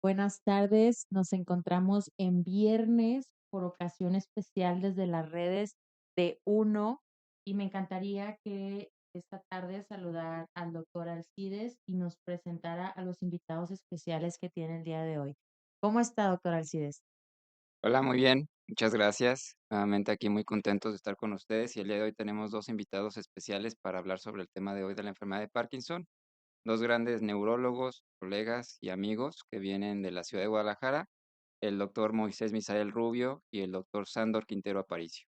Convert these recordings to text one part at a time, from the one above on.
Buenas tardes, nos encontramos en viernes por ocasión especial desde las redes de Uno y me encantaría que esta tarde saludar al doctor Alcides y nos presentara a los invitados especiales que tiene el día de hoy. ¿Cómo está, doctor Alcides? Hola, muy bien, muchas gracias. Nuevamente aquí muy contentos de estar con ustedes y el día de hoy tenemos dos invitados especiales para hablar sobre el tema de hoy de la enfermedad de Parkinson, dos grandes neurólogos, colegas y amigos que vienen de la ciudad de Guadalajara, el doctor Moisés Misael Rubio y el doctor Sándor Quintero Aparicio.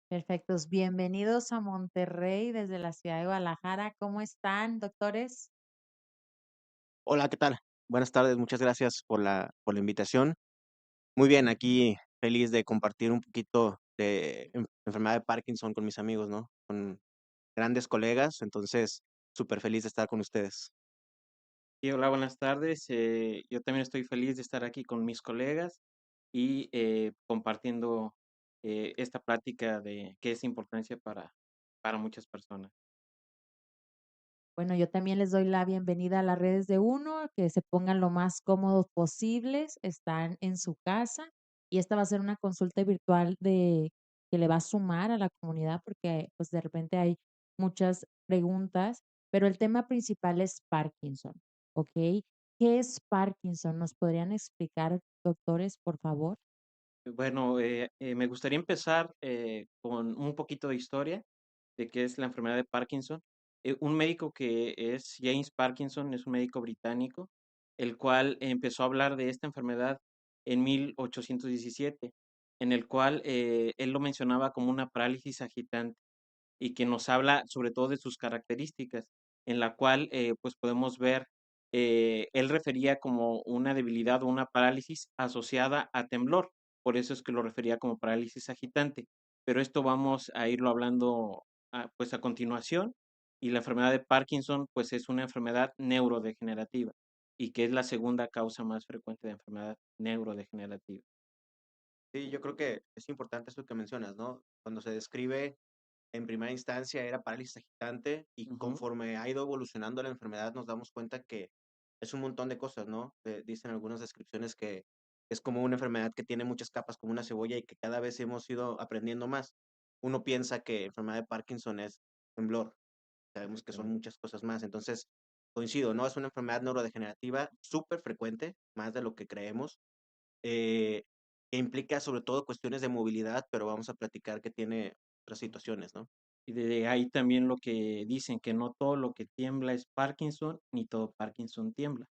Perfectos, bienvenidos a Monterrey desde la ciudad de Guadalajara. ¿Cómo están, doctores? Hola, ¿qué tal? Buenas tardes, muchas gracias por la invitación. Muy bien, aquí feliz de compartir un poquito de enfermedad de Parkinson con mis amigos, ¿no? Con grandes colegas, entonces súper feliz de estar con ustedes. Sí, hola, buenas tardes. Yo también estoy feliz de estar aquí con mis colegas y compartiendo esta plática de qué es importancia para muchas personas. Bueno, yo también les doy la bienvenida a las redes de Uno, que se pongan lo más cómodos posibles, están en su casa y esta va a ser una consulta virtual de que le va a sumar a la comunidad porque pues de repente hay muchas preguntas, pero el tema principal es Parkinson, ¿ok? ¿Qué es Parkinson? ¿Nos podrían explicar, doctores, por favor? Bueno, me gustaría empezar con un poquito de historia de qué es la enfermedad de Parkinson. Un médico que es James Parkinson es un médico británico, el cual empezó a hablar de esta enfermedad en 1817, en el cual él lo mencionaba como una parálisis agitante y que nos habla sobre todo de sus características, en la cual pues podemos ver, él refería como una debilidad o una parálisis asociada a temblor, por eso es que lo refería como parálisis agitante, pero esto vamos a irlo hablando pues a continuación, y la enfermedad de Parkinson pues es una enfermedad neurodegenerativa y que es la segunda causa más frecuente de enfermedad neurodegenerativa. Sí, yo creo que es importante eso que mencionas, ¿no? Cuando se describe en primera instancia era parálisis agitante y Ujú. conforme ha ido evolucionando la enfermedad nos damos cuenta que es un montón de cosas, ¿no? Dicen algunas descripciones que es como una enfermedad que tiene muchas capas como una cebolla y que cada vez hemos ido aprendiendo más. Uno piensa que enfermedad de Parkinson es temblor, sabemos que son Exactamente. muchas cosas más, entonces coincido, ¿no? Es una enfermedad neurodegenerativa súper frecuente, más de lo que creemos, eh, que implica sobre todo cuestiones de movilidad, pero vamos a platicar que tiene otras situaciones, ¿no? Y de ahí también lo que dicen, que no todo lo que tiembla es Parkinson, ni todo Parkinson tiembla.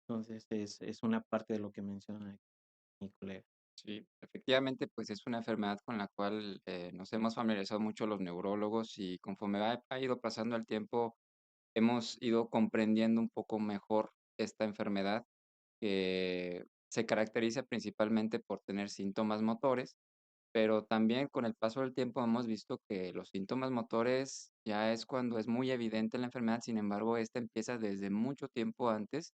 Entonces, es una parte de lo que menciona mi colega. Sí, efectivamente, pues es una enfermedad con la cual nos hemos familiarizado mucho los neurólogos y conforme ha ido pasando el tiempo, hemos ido comprendiendo un poco mejor esta enfermedad que se caracteriza principalmente por tener síntomas motores, pero también con el paso del tiempo hemos visto que los síntomas motores ya es cuando es muy evidente la enfermedad, sin embargo, esta empieza desde mucho tiempo antes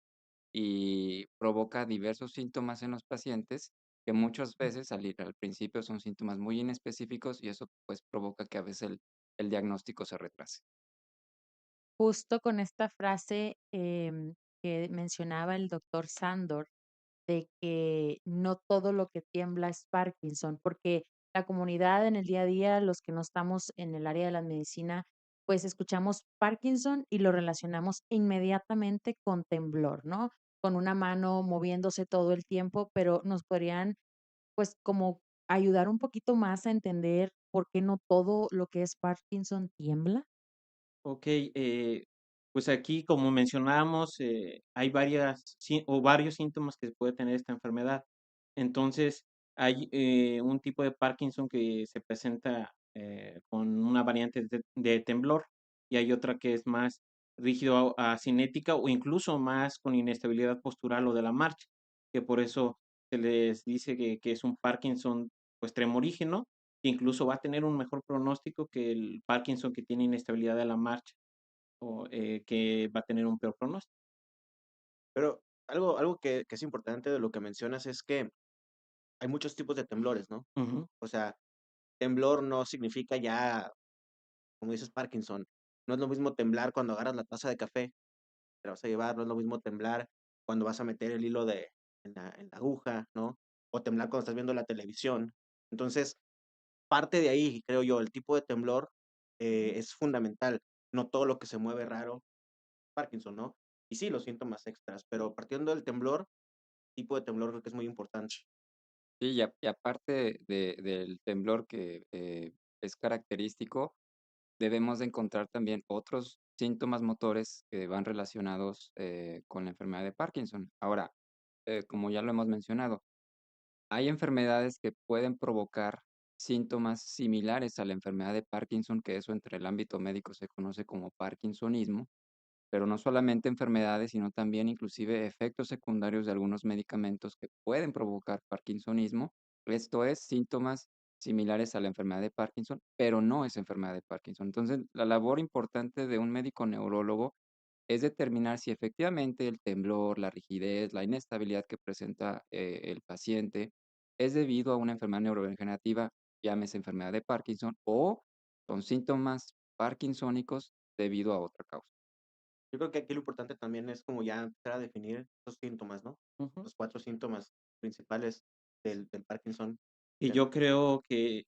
y provoca diversos síntomas en los pacientes que muchas veces al principio son síntomas muy inespecíficos y eso pues provoca que a veces el diagnóstico se retrase. Justo con esta frase que mencionaba el doctor Sandor, de que no todo lo que tiembla es Parkinson, porque la comunidad en el día a día, los que no estamos en el área de la medicina, pues escuchamos Parkinson y lo relacionamos inmediatamente con temblor, ¿no? Con una mano moviéndose todo el tiempo, pero nos podrían, pues, como ayudar un poquito más a entender por qué no todo lo que es Parkinson tiembla. Ok, pues aquí, como mencionábamos, hay varios síntomas que puede tener esta enfermedad. Entonces, hay un tipo de Parkinson que se presenta con una variante de temblor y hay otra que es más rígido a cinética o incluso más con inestabilidad postural o de la marcha, que por eso se les dice que es un Parkinson pues tremorígeno, que incluso va a tener un mejor pronóstico que el Parkinson que tiene inestabilidad de la marcha o que va a tener un peor pronóstico. Pero algo que es importante de lo que mencionas es que hay muchos tipos de temblores, ¿no? Ujú. O sea, temblor no significa ya, como dices, Parkinson. No es lo mismo temblar cuando agarras la taza de café, te la vas a llevar, no es lo mismo temblar cuando vas a meter el hilo en la aguja, ¿no? O temblar cuando estás viendo la televisión. Entonces, parte de ahí, creo yo, el tipo de temblor es fundamental. No todo lo que se mueve raro, Parkinson, ¿no? Y sí, los síntomas extras, pero partiendo del temblor, tipo de temblor creo que es muy importante. Sí, y aparte del temblor que es característico, debemos de encontrar también otros síntomas motores que van relacionados con la enfermedad de Parkinson. Ahora, como ya lo hemos mencionado, hay enfermedades que pueden provocar síntomas similares a la enfermedad de Parkinson, que eso entre el ámbito médico se conoce como parkinsonismo, pero no solamente enfermedades, sino también inclusive efectos secundarios de algunos medicamentos que pueden provocar parkinsonismo. Esto es, síntomas similares a la enfermedad de Parkinson, pero no es enfermedad de Parkinson. Entonces, la labor importante de un médico neurólogo es determinar si efectivamente el temblor, la rigidez, la inestabilidad que presenta el paciente es debido a una enfermedad neurodegenerativa, llámese enfermedad de Parkinson, o son síntomas parkinsónicos debido a otra causa. Yo creo que aquí lo importante también es como ya empezar a definir esos síntomas, ¿no? Ujú. Los 4 síntomas principales del Parkinson. Y yo creo que,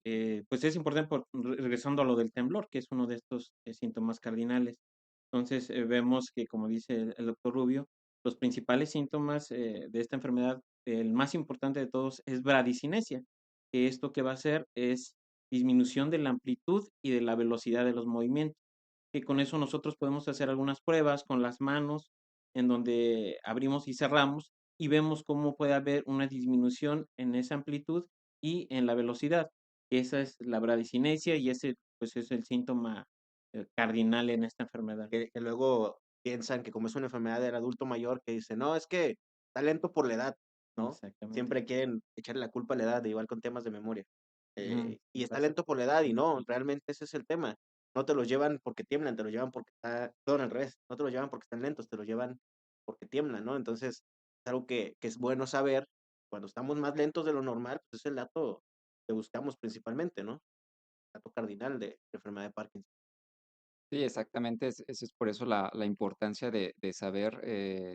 pues, es importante regresando a lo del temblor, que es uno de estos, síntomas cardinales. Entonces, vemos que, como dice el doctor Rubio, los principales síntomas, de esta enfermedad, el más importante de todos es bradicinesia, que esto que va a hacer es disminución de la amplitud y de la velocidad de los movimientos, que con eso nosotros podemos hacer algunas pruebas con las manos, en donde abrimos y cerramos, y vemos cómo puede haber una disminución en esa amplitud y en la velocidad. Esa es la bradicinesia y ese, pues, es el síntoma, cardinal en esta enfermedad. Que luego piensan que como es una enfermedad del adulto mayor, que dice, no, es que está lento por la edad, ¿no? Exactamente. Siempre quieren echarle la culpa a la edad, igual con temas de memoria. Y está Pasa. lento por la edad, y no, realmente ese es el tema. No te los llevan porque tiemblan, te los llevan porque está, todo al revés, no te los llevan porque están lentos, te los llevan porque tiemblan, ¿no? Entonces, es algo que es bueno saber. Cuando estamos más lentos de lo normal, pues es el dato que buscamos principalmente, ¿no? Dato cardinal de enfermedad de Parkinson. Sí, exactamente. Eso es por eso la importancia de saber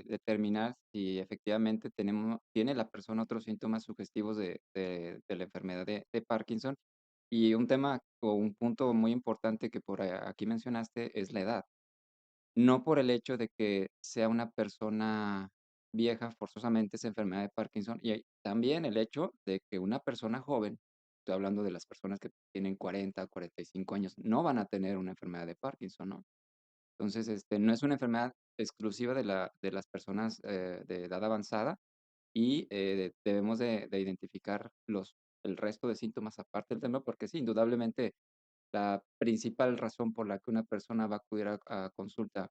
determinar si efectivamente tiene la persona otros síntomas sugestivos de la enfermedad de Parkinson. Y un tema o un punto muy importante que aquí mencionaste es la edad. No por el hecho de que sea una persona vieja, forzosamente es enfermedad de Parkinson, y también el hecho de que una persona joven, estoy hablando de las personas que tienen 40, 45 años, no van a tener una enfermedad de Parkinson, ¿no? Entonces, no es una enfermedad exclusiva de las personas de edad avanzada y debemos de identificar el resto de síntomas aparte del temblor, porque sí, indudablemente la principal razón por la que una persona va a acudir a consulta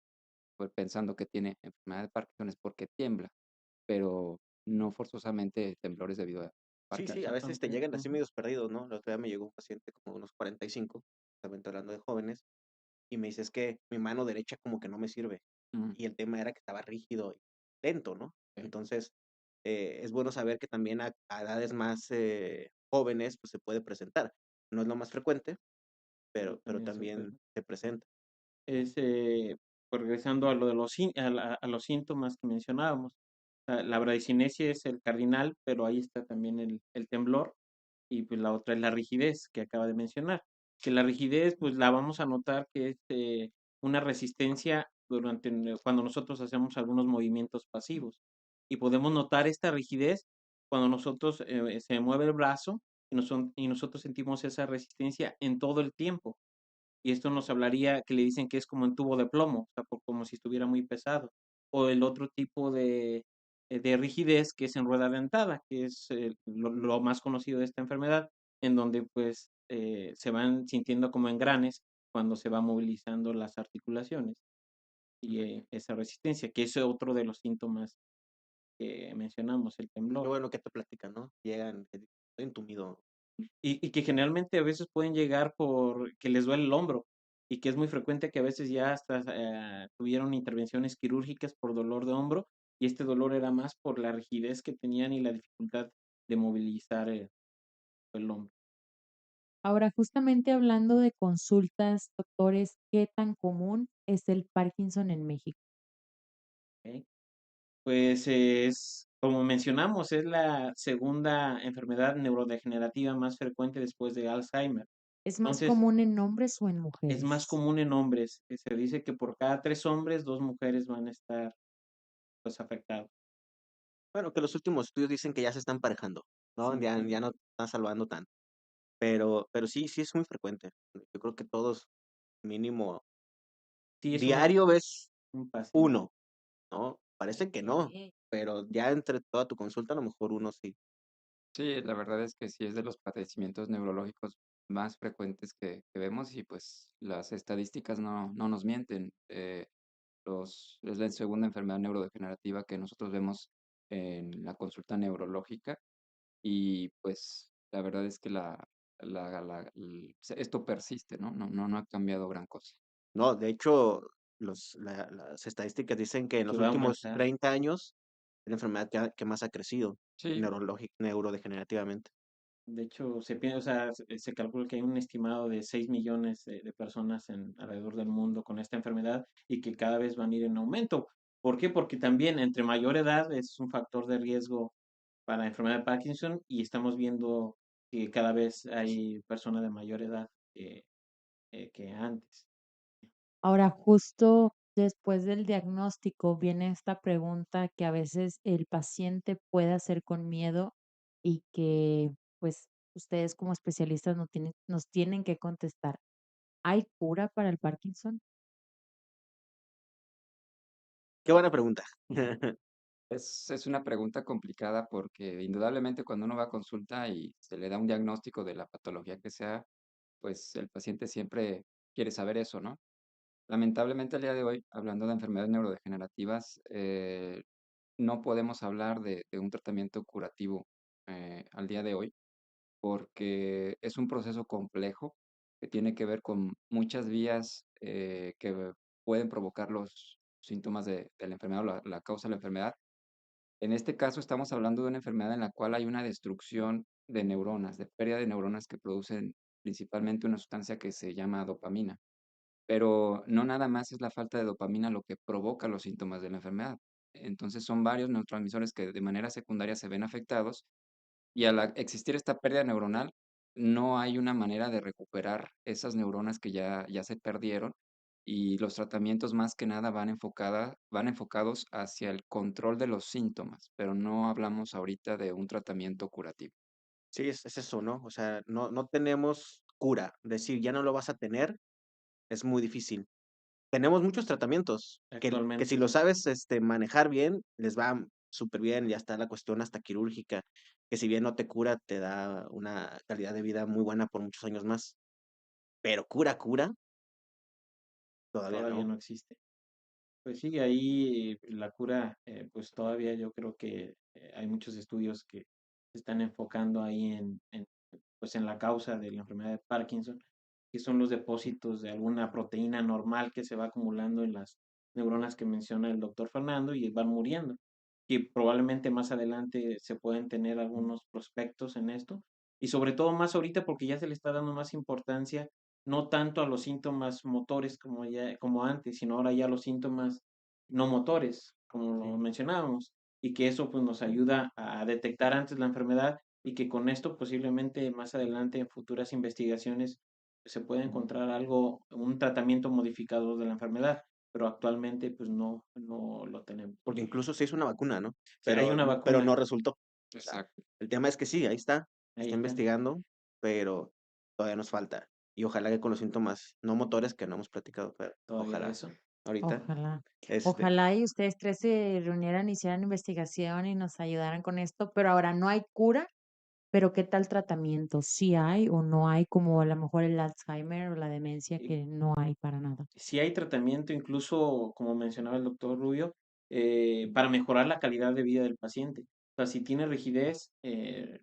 pues, pensando que tiene enfermedad de Parkinson es porque tiembla, pero no forzosamente el temblor es debido a Sí, sí, a Parkinson. veces te Exactamente. llegan así Ujú. medios perdidos, ¿no? La otra vez me llegó un paciente como de unos 45, justamente hablando de jóvenes, y me dice, es que mi mano derecha como que no me sirve. Mm, Y el tema era que estaba rígido y lento, ¿no? sí. Entonces, es bueno saber que también a edades más jóvenes pues, se puede presentar. No es lo más frecuente, Pero pero también se puede. también se presenta. Es, pues, regresando a lo de los a los síntomas que mencionábamos. La bradicinesia es el cardinal, pero ahí está también el temblor, y pues la otra es la rigidez que acaba de mencionar. Que la rigidez, pues la vamos a notar que es una resistencia cuando nosotros hacemos algunos movimientos pasivos. Y podemos notar esta rigidez cuando nosotros se mueve el brazo y nosotros sentimos esa resistencia en todo el tiempo. Y esto nos hablaría que le dicen que es como en tubo de plomo, o sea, como si estuviera muy pesado. O el otro tipo de rigidez que es en rueda dentada, que es lo más conocido de esta enfermedad, en donde pues se van sintiendo como engranes cuando se va movilizando las articulaciones y esa resistencia, que es otro de los síntomas que mencionamos, el Qué temblor. bueno que te platican, ¿no? Llegan, estoy entumido. Y que generalmente a veces pueden llegar por que les duele el hombro, y que es muy frecuente que a veces ya hasta, tuvieron intervenciones quirúrgicas por dolor de hombro, y este dolor era más por la rigidez que tenían y la dificultad de movilizar el hombro. Ahora, justamente hablando de consultas, doctores, ¿qué tan común es el Parkinson en México? ¿Ok? Pues es como mencionamos, es la segunda enfermedad neurodegenerativa más frecuente después de Alzheimer. ¿Es más Entonces, común en hombres o en es más mujeres? común en hombres. Se dice que por cada 3 hombres, 2 mujeres van a estar, pues, afectados. Bueno, que los últimos estudios dicen que ya se están parejando, ¿no? Sí, Ya no están salvando tanto. Pero sí es muy frecuente. Yo creo que todos, mínimo sí es diario ves un paciente. uno, ¿no? Parece que no, Okey. pero ya entre toda tu consulta, a lo mejor uno sí. Sí, la verdad es que sí es de los padecimientos neurológicos más frecuentes que vemos y pues las estadísticas no nos mienten. Es la segunda enfermedad neurodegenerativa que nosotros vemos en la consulta neurológica y pues la verdad es que esto persiste, ¿no? No ha cambiado gran cosa. No, de hecho, las estadísticas dicen que en Que los va a últimos aumentar. 30 años es la enfermedad que más ha crecido Sí, neurodegenerativamente. De hecho, o sea, se calcula que hay un estimado de 6 millones de personas alrededor del mundo con esta enfermedad y que cada vez van a ir en aumento. ¿Por qué? Porque también entre mayor edad es un factor de riesgo para la enfermedad de Parkinson y estamos viendo que cada vez hay personas de mayor edad que antes. Ahora, justo después del diagnóstico viene esta pregunta que a veces el paciente puede hacer con miedo y que, pues, ustedes como especialistas nos tienen que contestar, ¿hay cura para el Parkinson? Qué buena pregunta. es una pregunta complicada porque indudablemente cuando uno va a consulta y se le da un diagnóstico de la patología que sea, pues el paciente siempre quiere saber eso, ¿no? Lamentablemente, el día de hoy, hablando de enfermedades neurodegenerativas, no podemos hablar de un tratamiento curativo al día de hoy, porque es un proceso complejo que tiene que ver con muchas vías que pueden provocar los síntomas de la enfermedad o la causa de la enfermedad. En este caso, estamos hablando de una enfermedad en la cual hay una destrucción de neuronas, de pérdida de neuronas que producen principalmente una sustancia que se llama dopamina. Pero no nada más es la falta de dopamina lo que provoca los síntomas de la enfermedad. Entonces son varios neurotransmisores que de manera secundaria se ven afectados y al existir esta pérdida neuronal, no hay una manera de recuperar esas neuronas que ya se perdieron y los tratamientos más que nada van enfocados hacia el control de los síntomas, pero no hablamos ahorita de un tratamiento curativo. Sí, es eso, ¿no? O sea, no tenemos cura. Decir, ya no lo vas a tener, es muy difícil. Tenemos muchos tratamientos que si Actualmente lo sí. sabes, manejar bien, les va súper bien. Ya está la cuestión hasta quirúrgica, que si bien no te cura, te da una calidad de vida muy buena por muchos años más. Pero cura, todavía Todavía no. no existe. Pues sí, ahí la cura, pues todavía yo creo que hay muchos estudios que se están enfocando ahí pues en la causa de la enfermedad de Parkinson, que son los depósitos de alguna proteína normal que se va acumulando en las neuronas que menciona el doctor Fernando y van muriendo. Y probablemente más adelante se pueden tener algunos prospectos en esto. Y sobre todo más ahorita porque ya se le está dando más importancia no tanto a los síntomas motores como antes, sino ahora ya a los síntomas no motores, como lo Sí. mencionábamos, y que eso pues nos ayuda a detectar antes la enfermedad y que con esto posiblemente más adelante en futuras investigaciones se pueda encontrar algo, un tratamiento modificador de la enfermedad, pero actualmente pues no lo tenemos. Porque incluso se hizo una vacuna, ¿no? Sí, hay una Pero vacuna, no resultó. O sea, Exacto. el tema es que sí, ahí está, se ahí está está, investigando, pero todavía nos falta. Y ojalá que con los síntomas no motores que no hemos platicado, pero todavía ojalá eso. ahorita, Ojalá. este, Ojalá y ustedes 3 se reunieran, hicieran investigación y nos ayudaran con esto, pero ahora no hay cura, pero ¿qué tal tratamiento? ¿Sí hay o no hay, como a lo mejor el Alzheimer o la demencia Y que no hay para nada? si hay tratamiento, incluso como mencionaba el doctor Rubio, para mejorar la calidad de vida del paciente. O sea, si tiene rigidez,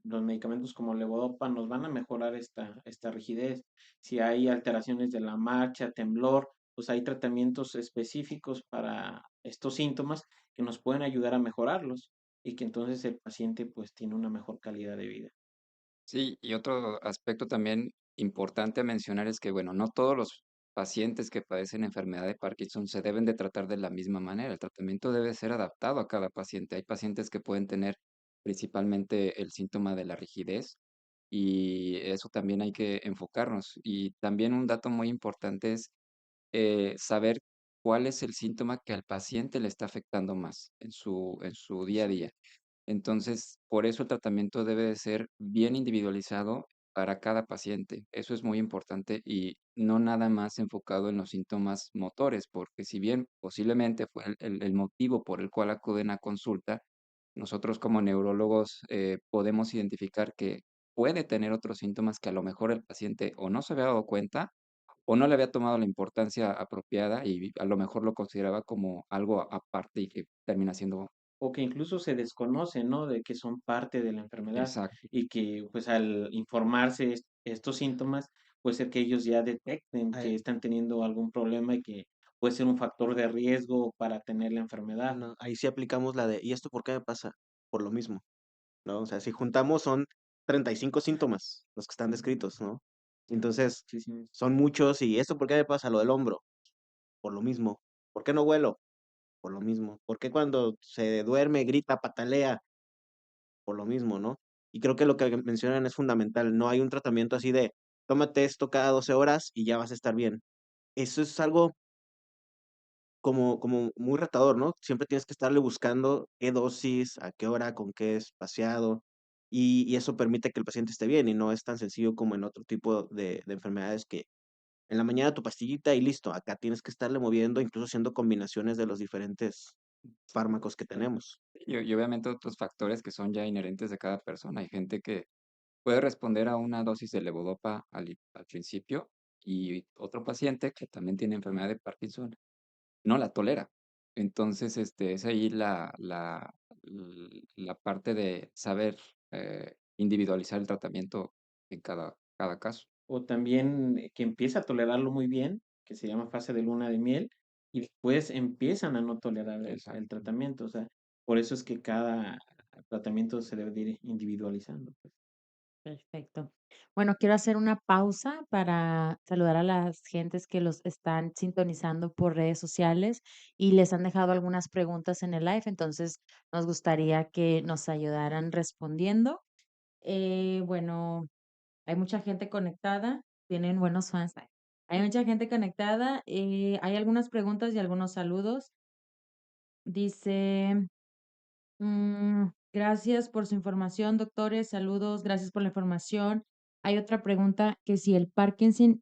los medicamentos como levodopa nos van a mejorar esta rigidez. Si hay alteraciones de la marcha, temblor, pues hay tratamientos específicos para estos síntomas que nos pueden ayudar a mejorarlos y que entonces el paciente pues tiene una mejor calidad de vida. Sí, y otro aspecto también importante a mencionar es que, bueno, no todos pacientes que padecen enfermedad de Parkinson se deben de tratar de la misma manera. El tratamiento debe ser adaptado a cada paciente. Hay pacientes que pueden tener principalmente el síntoma de la rigidez y eso también hay que enfocarnos. Y también un dato muy importante es saber cuál es el síntoma que al paciente le está afectando más en su día a Sí. día. Entonces, por eso el tratamiento debe de ser bien individualizado para cada paciente. Eso es muy importante y no nada más enfocado en los síntomas motores, porque si bien posiblemente fue el motivo por el cual acuden a consulta, nosotros como neurólogos podemos identificar que puede tener otros síntomas que a lo mejor el paciente o no se había dado cuenta o no le había tomado la importancia apropiada y a lo mejor lo consideraba como algo aparte y que termina siendo O que incluso se desconoce, ¿no? De que son parte de la enfermedad exacto. y que pues al informarse estos síntomas, puede ser que ellos ya detecten Ay, que están teniendo algún problema y que puede ser un factor de riesgo para tener la enfermedad. no, ahí sí aplicamos la de, ¿y esto por qué me pasa? Por lo mismo, ¿no? O sea, si juntamos son 35 síntomas los que están descritos, ¿no? Entonces, Muchísimos. son muchos, ¿y esto por qué me pasa? Lo del hombro, por lo mismo. ¿Por qué no huelo? Por lo mismo. ¿Por qué cuando se duerme, grita, patalea? Por lo mismo, ¿no? Y creo que lo que mencionan es fundamental. No hay un tratamiento así de, tómate esto cada 12 horas y ya vas a estar bien. Eso es algo como muy retador, ¿no? Siempre tienes que estarle buscando qué dosis, a qué hora, con qué espaciado, y eso permite que el paciente esté bien, y no es tan sencillo como en otro tipo de enfermedades que en la mañana tu pastillita y listo. Acá tienes que estarle moviendo, incluso haciendo combinaciones de los diferentes fármacos que tenemos. Y obviamente otros factores que son ya inherentes de cada persona. Hay gente que puede responder a una dosis de levodopa al principio y otro paciente que también tiene enfermedad de Parkinson no la tolera. Entonces, es ahí la parte de saber individualizar el tratamiento en cada caso. O también que empieza a tolerarlo muy bien, que se llama fase de luna de miel, y después empiezan a no tolerar el Exacto. tratamiento. O sea, por eso es que cada tratamiento se debe de ir individualizando, pues. Perfecto. Bueno, quiero hacer una pausa para saludar a las gentes que los están sintonizando por redes sociales y les han dejado algunas preguntas en el live, entonces nos gustaría que nos ayudaran respondiendo. Bueno, hay mucha gente conectada, tienen buenos fans. Hay mucha gente conectada, hay algunas preguntas y algunos saludos. Dice, gracias por su información, doctores. Saludos, gracias por la información. Hay otra pregunta que si el Parkinson,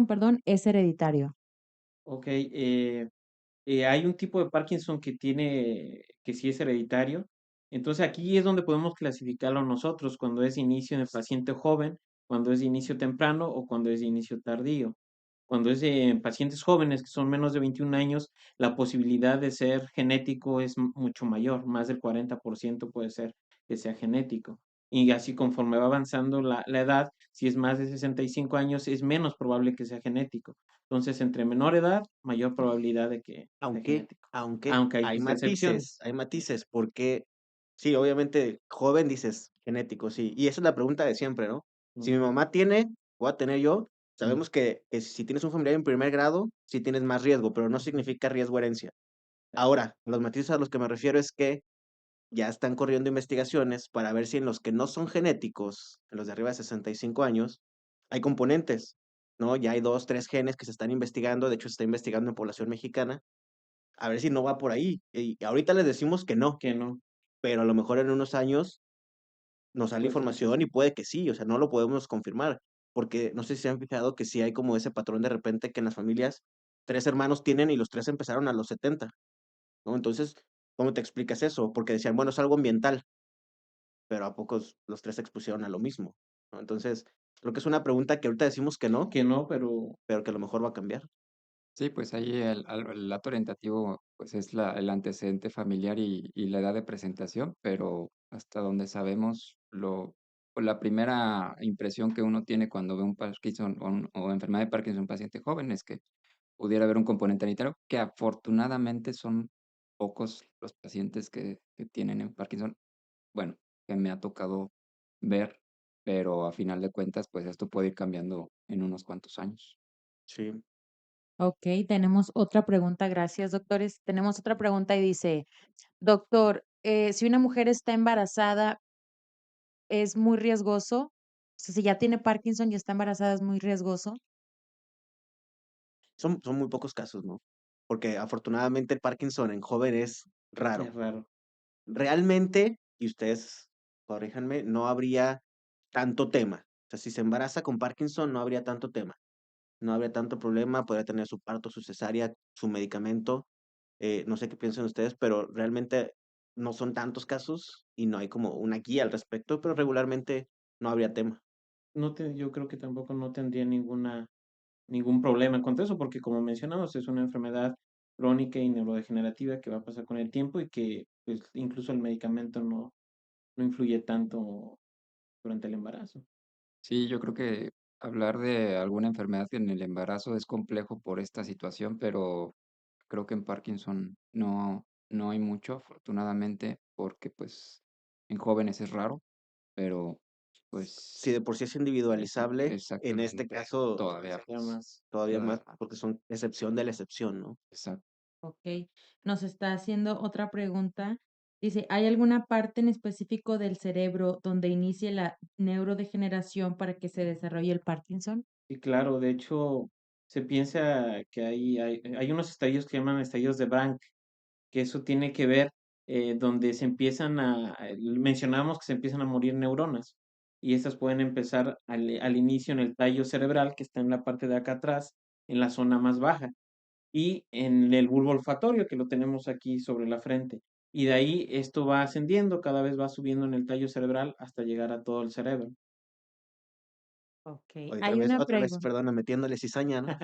perdón, es hereditario. Ok, hay un tipo de Parkinson que sí es hereditario. Entonces aquí es donde podemos clasificarlo nosotros, cuando es de inicio en el paciente joven, cuando es de inicio temprano o cuando es de inicio tardío. Cuando es de pacientes jóvenes que son menos de 21 años, la posibilidad de ser genético es mucho mayor, más del 40% puede ser que sea genético. Y así conforme va avanzando la edad, si es más de 65 años, es menos probable que sea genético. Entonces, entre menor edad, mayor probabilidad de que sea Aunque, genético. aunque Aunque hay sus excepciones. hay matices, porque sí, obviamente, joven dices genético, sí. Y esa es la pregunta de siempre, ¿no? Si mi Ujú. mamá tiene, voy a tener yo. Sabemos que si tienes un familiar en primer grado, sí tienes más riesgo, pero no significa riesgo herencia. Ahora, los matices a los que me refiero es que ya están corriendo investigaciones para ver si en los que no son genéticos, en los de arriba de 65 años, hay componentes, ¿no? Ya hay 2, 3 genes que se están investigando, de hecho se está investigando en población mexicana, a ver si no va por ahí. Y ahorita les decimos que no, Que no, pero a lo mejor en unos años nos sale puede ser que información y sí. puede que sí, o sea, no lo podemos confirmar, porque no sé si se han fijado que sí hay como ese patrón de repente que en las familias 3 hermanos tienen y los 3 empezaron a los 70, ¿no? Entonces, ¿cómo te explicas eso? Porque decían, bueno, es algo ambiental, pero ¿a pocos los 3 se expusieron a lo mismo? ¿No? Entonces, creo que es una pregunta que ahorita decimos Que no, pero pero que a lo mejor va a cambiar. Sí, pues ahí el dato orientativo pues es el antecedente familiar y la edad de presentación, pero hasta donde sabemos, pues, la primera impresión que uno tiene cuando ve un Parkinson o enfermedad de Parkinson en un paciente joven es que pudiera haber un componente hereditario, que afortunadamente son pocos los pacientes que tienen en Parkinson, bueno, que me ha tocado ver, pero a final de cuentas, pues esto puede ir cambiando en unos cuantos años. Sí. Okey, tenemos otra pregunta, gracias, doctores. Tenemos otra pregunta y dice: "Doctor, si una mujer está embarazada, ¿es muy riesgoso? O sea, si ya tiene Parkinson y está embarazada, ¿es muy riesgoso?". Son muy pocos casos, ¿no? Porque afortunadamente el Parkinson en jóvenes es raro. Es raro. Realmente, y ustedes corríjanme, no habría tanto tema. O sea, si se embaraza con Parkinson, no habría tanto tema. No habría tanto problema, podría tener su parto, su cesárea, su medicamento. No sé qué piensan ustedes, pero realmente no son tantos casos y no hay como una guía al respecto, pero regularmente no habría tema. Yo creo que tampoco no tendría ningún problema en cuanto a eso, porque como mencionamos, es una enfermedad crónica y neurodegenerativa que va a pasar con el tiempo y que pues, incluso el medicamento no influye tanto durante el embarazo. Sí, yo creo que hablar de alguna enfermedad en el embarazo es complejo por esta situación, pero creo que en Parkinson no hay mucho, afortunadamente, porque pues en jóvenes es raro, pero Si de pues por sí es individualizable, en este exactamente, caso todavía Ya más. más. todavía más, Todavía más. porque son excepción de la excepción, ¿no? Exacto. Okey. Nos está haciendo otra pregunta. Dice: "¿Hay alguna parte en específico del cerebro donde inicie la neurodegeneración para que se desarrolle el Parkinson?". Y claro, de hecho, se piensa que hay unos estadios que llaman estadios de Bank, que eso tiene que ver, donde se empiezan mencionamos que se empiezan a morir neuronas, y estas pueden empezar al inicio en el tallo cerebral, que está en la parte de acá atrás, en la zona más baja, y en el bulbo olfatorio, que lo tenemos aquí sobre la frente. Y de ahí esto va ascendiendo, cada vez va subiendo en el tallo cerebral hasta llegar a todo el cerebro. Okey. Otra Hay vez una otra vez, pregunta. perdona, metiéndole cizaña, ¿no?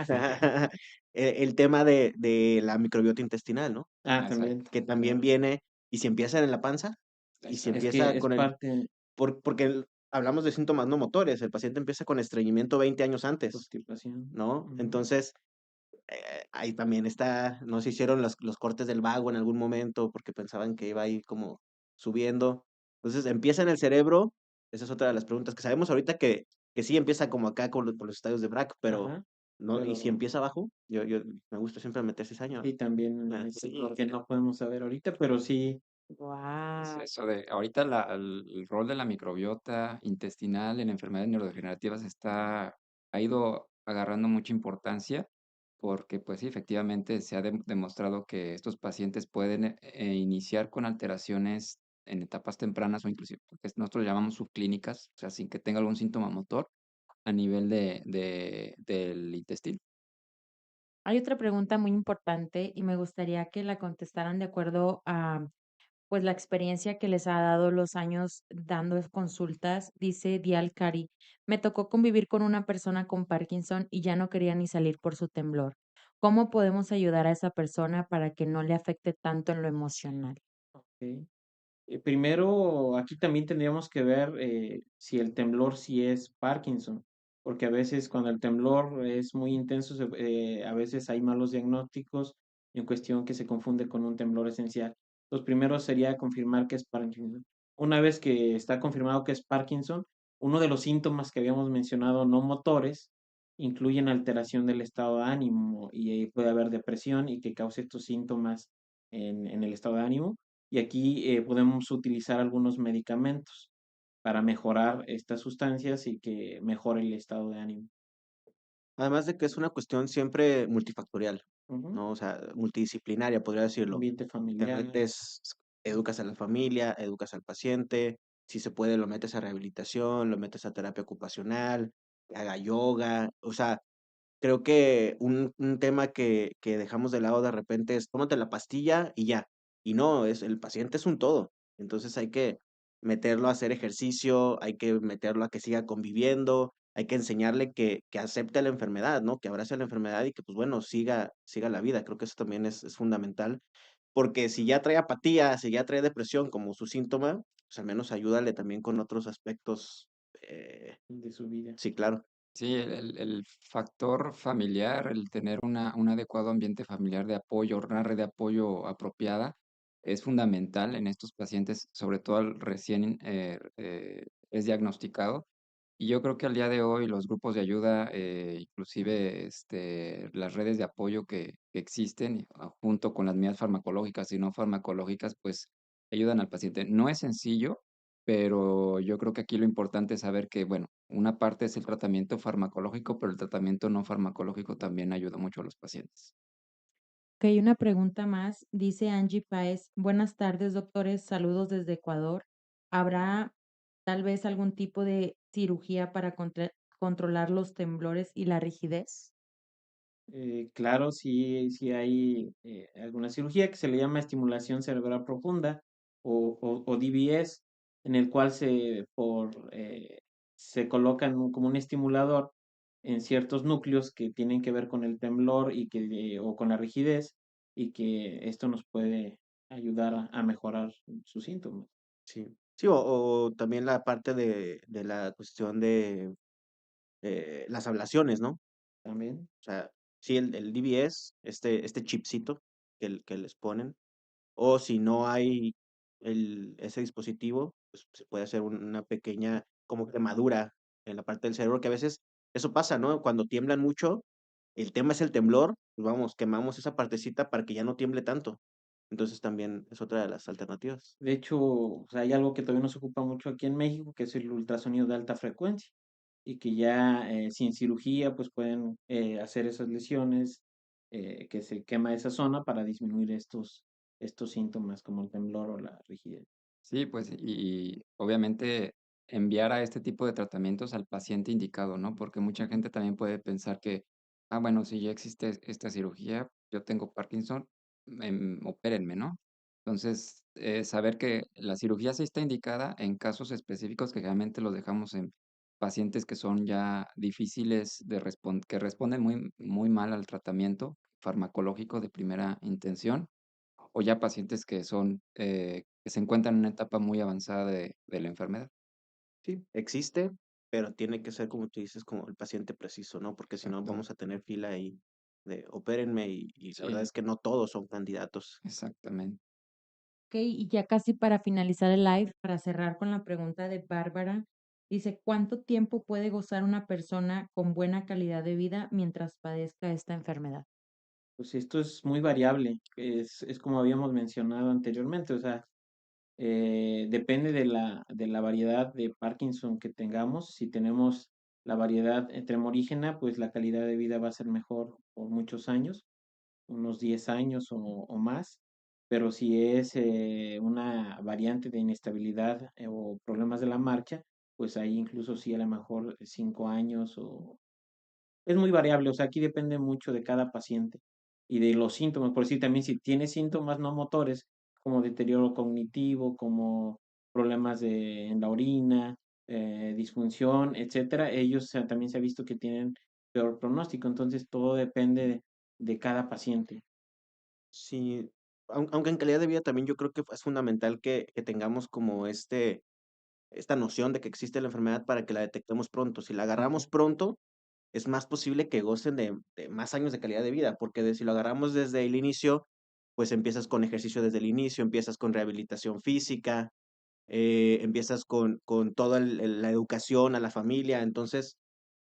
El tema de la microbiota intestinal, ¿no? Ah, Ah, también, exacto, Que también claro. viene, y si empieza en la panza, y si Es exacto. empieza que es con el parte porque hablamos de síntomas no motores, el paciente empieza con estreñimiento 20 años antes, constipación. ¿no? Ujú. Entonces, ahí también está, no se hicieron los cortes del vago en algún momento porque pensaban que iba a ir como subiendo. Entonces, empieza en el cerebro, esa es otra de las preguntas que sabemos ahorita que sí empieza como acá con los estadios de Brack, pero Ajá, no, y si pero empieza abajo, yo me gusta siempre meter cizaña. y también Ah, es sí, lo que no podemos saber ahorita, pero sí, Es Guau. eso de ahorita el rol de la microbiota intestinal en enfermedades neurodegenerativas ha ido agarrando mucha importancia porque, pues sí, efectivamente se ha demostrado que estos pacientes pueden, iniciar con alteraciones en etapas tempranas o inclusive, que nosotros llamamos subclínicas, o sea, sin que tenga algún síntoma motor a nivel del intestino. Hay otra pregunta muy importante y me gustaría que la contestaran de acuerdo a, pues, la experiencia que les ha dado los años dando consultas. Dice Dial Cari: "Me tocó convivir con una persona con Parkinson y ya no quería ni salir por su temblor. ¿Cómo podemos ayudar a esa persona para que no le afecte tanto en lo emocional?". okey. Primero, aquí también tendríamos que ver, si el temblor sí es Parkinson, porque a veces cuando el temblor es muy intenso, a veces hay malos diagnósticos en cuestión que se confunde con un temblor esencial. Los primeros sería confirmar que es Parkinson. Una vez que está confirmado que es Parkinson, uno de los síntomas que habíamos mencionado no motores incluyen alteración del estado de ánimo y puede haber depresión y que cause estos síntomas en el estado de ánimo. Y aquí podemos utilizar algunos medicamentos para mejorar estas sustancias y que mejore el estado de ánimo. además de que es una cuestión siempre multifactorial, Ujú. ¿no? O sea, multidisciplinaria, podría decirlo. Ambiente Te familiar. metes, educas a la familia, educas al paciente, si se puede, lo metes a rehabilitación, lo metes a terapia ocupacional, que haga yoga, o sea, creo que un tema que dejamos de lado de repente es tómate la pastilla y ya. Y no, el paciente es un todo. Entonces hay que meterlo a hacer ejercicio, hay que meterlo a que siga conviviendo, hay que enseñarle que acepte la enfermedad, ¿no? Que abrace la enfermedad y que, pues bueno, siga la vida. Creo que eso también es fundamental. Porque si ya trae apatía, si ya trae depresión como su síntoma, pues al menos ayúdale también con otros aspectos. De su vida. Sí, claro. Sí, el factor familiar, el tener un adecuado ambiente familiar de apoyo, una red de apoyo apropiada, es fundamental en estos pacientes, sobre todo al recién es diagnosticado, Y yo creo que al día de hoy los grupos de ayuda, inclusive, las redes de apoyo que existen, junto con las medidas farmacológicas y no farmacológicas, pues, ayudan al paciente. No es sencillo, pero yo creo que aquí lo importante es saber que, bueno, una parte es el tratamiento farmacológico, pero el tratamiento no farmacológico también ayuda mucho a los pacientes. Ok, una pregunta más. Dice Angie Páez, buenas tardes, doctores, saludos desde Ecuador. ¿Habrá tal vez algún tipo de cirugía para controlar los temblores y la rigidez? Claro, sí hay alguna cirugía que se le llama estimulación cerebral profunda o DBS, en el cual se colocan como un estimulador en ciertos núcleos que tienen que ver con el temblor o con la rigidez, y que esto nos puede ayudar a mejorar sus síntomas Sí. Sí, o también la parte de la cuestión de, las ablaciones, ¿no? también. O sea, sí, el DBS, este chipcito que les ponen, o si no hay ese dispositivo, pues se puede hacer una pequeña como quemadura en la parte del cerebro, que a veces eso pasa, ¿no? Cuando tiemblan mucho, el tema es el temblor, pues vamos, quemamos esa partecita para que ya no tiemble tanto. Entonces también es otra de las alternativas. De hecho, o sea, hay algo que todavía nos ocupa mucho aquí en México, que es el ultrasonido de alta frecuencia, y que ya sin cirugía pues pueden hacer esas lesiones, que se quema esa zona para disminuir estos síntomas como el temblor o la rigidez. Sí, pues, y obviamente enviar a este tipo de tratamientos al paciente indicado, ¿no? Porque mucha Ujú. gente también puede pensar que, bueno, si ya existe esta cirugía, yo tengo Parkinson, opérenme, ¿no? Entonces, saber que la cirugía sí está indicada en casos específicos que realmente los dejamos en pacientes que son ya difíciles de responder, que responden muy, muy mal al tratamiento farmacológico de primera intención o ya pacientes que son, que se encuentran en una etapa muy avanzada de la enfermedad. Sí, existe, pero tiene que ser, como tú dices, como el paciente preciso, ¿no? Porque si no Exacto. vamos a tener fila ahí de opérenme y la verdad Sí, es que no todos son candidatos. exactamente. Ok, y ya casi para finalizar el live, para cerrar con la pregunta de Bárbara, dice, ¿cuánto tiempo puede gozar una persona con buena calidad de vida mientras padezca esta enfermedad? Pues esto es muy variable, es como habíamos mencionado anteriormente, o sea, depende de la variedad de Parkinson que tengamos. Si tenemos la variedad tremorígena, pues la calidad de vida va a ser mejor por muchos años, unos 10 años o más. Pero si es una variante de inestabilidad o problemas de la marcha, pues ahí incluso sí a lo mejor 5 años o es muy variable, o sea, aquí depende mucho de cada paciente y de los síntomas. Por decir también, si tiene síntomas no motores, como deterioro cognitivo, como problemas en la orina, disfunción, etcétera, ellos también se ha visto que tienen peor pronóstico. Entonces, todo depende de cada paciente. Sí, aunque en calidad de vida también yo creo que es fundamental que tengamos como esta noción de que existe la enfermedad para que la detectemos pronto. Si la agarramos Ujú. pronto, es más posible que gocen de más años de calidad de vida, porque si lo agarramos desde el inicio, pues empiezas con ejercicio desde el inicio, empiezas con rehabilitación física, empiezas con toda la educación a la familia, entonces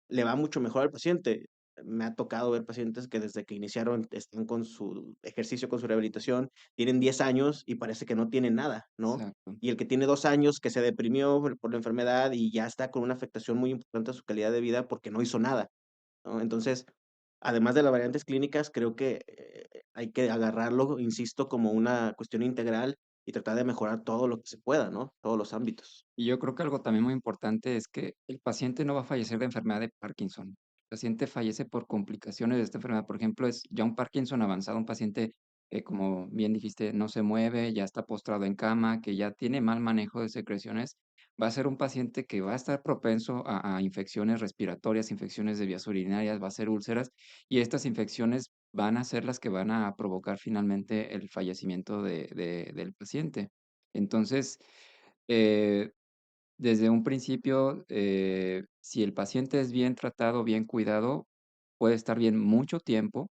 le va mucho mejor al paciente. Me ha tocado ver pacientes que desde que iniciaron están con su ejercicio, con su rehabilitación, tienen 10 años y parece que no tienen nada, ¿no? Exacto. Y el que tiene 2 años, que se deprimió por la enfermedad y ya está con una afectación muy importante a su calidad de vida porque no hizo nada, ¿no? Entonces, además de las variantes clínicas, creo que, hay que agarrarlo, insisto, como una cuestión integral y tratar de mejorar todo lo que se pueda, ¿no? Todos los ámbitos. Y yo creo que algo también muy importante es que el paciente no va a fallecer de enfermedad de Parkinson. El paciente fallece por complicaciones de esta enfermedad. Por ejemplo, es ya un Parkinson avanzado, un paciente que, como bien dijiste, no se mueve, ya está postrado en cama, que ya tiene mal manejo de secreciones. Va a ser un paciente que va a estar propenso a infecciones respiratorias, infecciones de vías urinarias, va a ser úlceras, y estas infecciones van a ser las que van a provocar finalmente el fallecimiento del paciente. Entonces, eh, desde un principio, si el paciente es bien tratado, bien cuidado, puede estar bien mucho tiempo.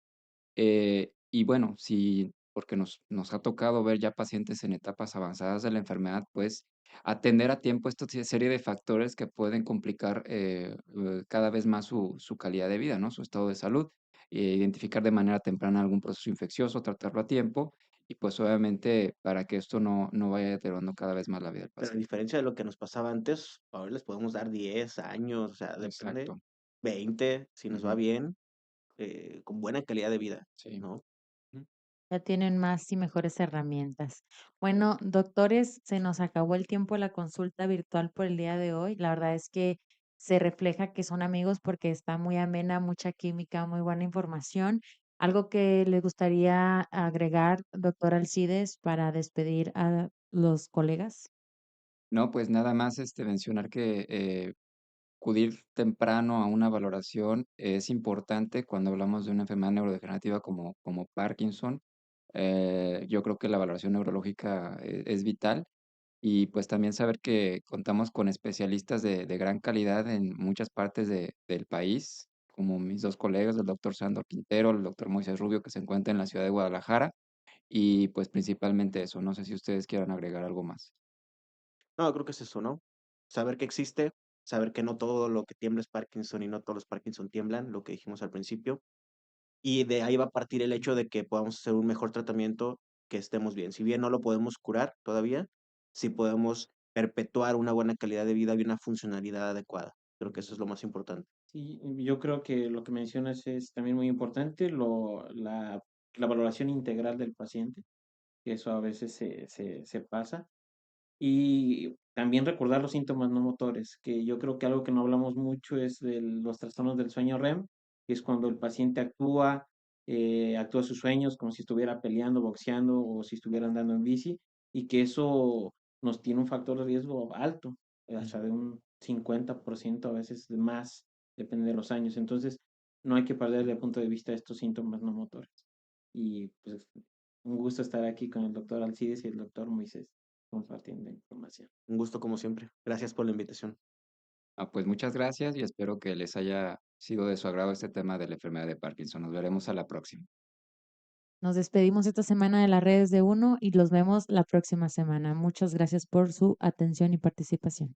Y bueno, si porque nos ha tocado ver ya pacientes en etapas avanzadas de la enfermedad, pues, atender a tiempo esta serie de factores que pueden complicar, cada vez más su calidad de vida, ¿no? Su estado de salud, identificar de manera temprana algún proceso infeccioso, tratarlo a tiempo y, pues, obviamente, para que esto no vaya deteriorando cada vez más la vida del Pero a paciente. diferencia de lo que nos pasaba antes, ahora les podemos dar 10 años, o sea, depende, Exacto. 20 si nos va Ujú. bien, con buena calidad de vida, Sí. ¿no? Ujú. Ya tienen más y mejores herramientas. Bueno, doctores, se nos acabó el tiempo de la consulta virtual por el día de hoy. La verdad es que se refleja que son amigos porque está muy amena, mucha química, muy buena información. ¿Algo que le gustaría agregar, doctor Alcides, para despedir a los colegas? No, pues nada más, mencionar que, acudir temprano a una valoración es importante cuando hablamos de una enfermedad neurodegenerativa como Parkinson. Yo creo que la valoración neurológica es vital y, pues, también saber que contamos con especialistas de gran calidad en muchas partes del país, como mis 2 colegas, el doctor Sandor Quintero, el doctor Moisés Rubio, que se encuentra en la ciudad de Guadalajara, y, pues, principalmente eso. No sé si ustedes quieran agregar algo más. No, creo que es eso, ¿no? Saber que existe, saber que no todo lo que tiembla es Parkinson y no todos los Parkinson tiemblan, lo que dijimos al principio. Y de ahí va a partir el hecho de que podamos hacer un mejor tratamiento, que estemos bien. Si bien no lo podemos curar todavía, sí podemos perpetuar una buena calidad de vida y una funcionalidad adecuada. Creo que eso es lo más importante. Sí, yo creo que lo que mencionas es también muy importante, la valoración integral del paciente, que eso a veces se pasa. Y también recordar los síntomas no motores, que yo creo que algo que no hablamos mucho es de los trastornos del sueño REM, que es cuando el paciente actúa sus sueños como si estuviera peleando, boxeando o si estuviera andando en bici, y que eso nos tiene un factor de riesgo alto, hasta de un 50% a veces de más, depende de los años. Entonces, no hay que perder de punto de vista estos síntomas no motores. Y pues un gusto estar aquí con el doctor Alcides y el doctor Moisés compartiendo información. Un gusto como siempre. Gracias por la invitación. Pues muchas gracias y espero que les haya sido de su agrado este tema de la enfermedad de Parkinson. Nos veremos a la próxima. Nos despedimos esta semana de las redes de Uno y los vemos la próxima semana. Muchas gracias por su atención y participación.